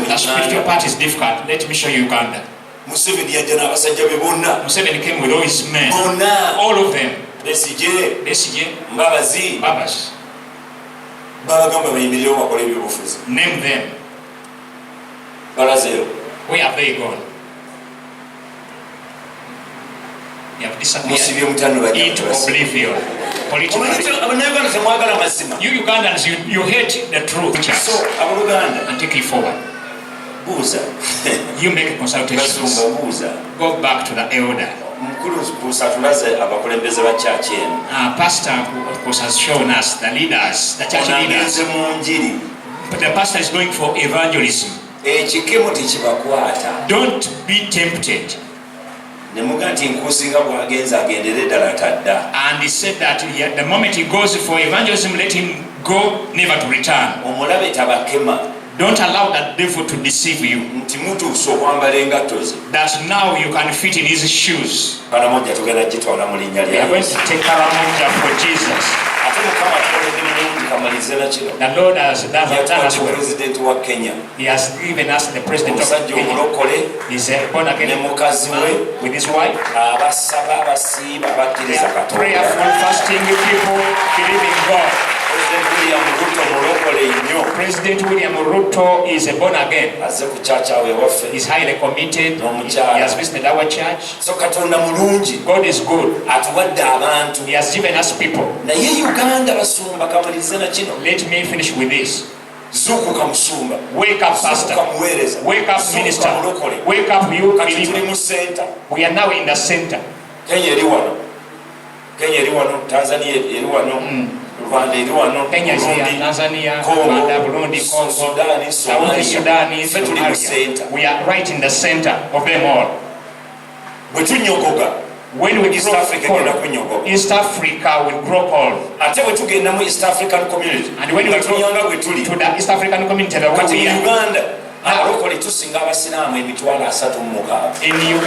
The spiritual part is difficult. Let me show you Uganda. Museveni came with all his men. All of them. Besigye. Mbabazi. Name them. Where have they gone? They have disappeared into oblivion. Politically. You Ugandans, you hate the truth. So, and take it forward. You make a consultation. Go back to the elder. Pastor, of course, has shown us the leaders, the church leaders. But the pastor is going for evangelism. Don't be tempted. And he said that the moment he goes for evangelism, let him go, never to return. Don't allow that devil to deceive you. That now you can fit in his shoes. We are going to take Kayanja for Jesus. The Lord has done us well. He has given us the president of Kenya. He's born again with his wife. They are prayerful, fasting people, believing God. President William Ruto is born again. He's highly committed. He has visited our church. God is good. He has given us people. Let me finish with this. Wake up, pastor. Wake up, minister. Wake up, you believer. We are now in the center. Kenya is here, Tanzania, Uganda, Burundi, Congo, South Sudan, Somalia. We are right in the center of them all. When we East Africa will grow cold. And when we go to the East African community, the way we are. In Uganda,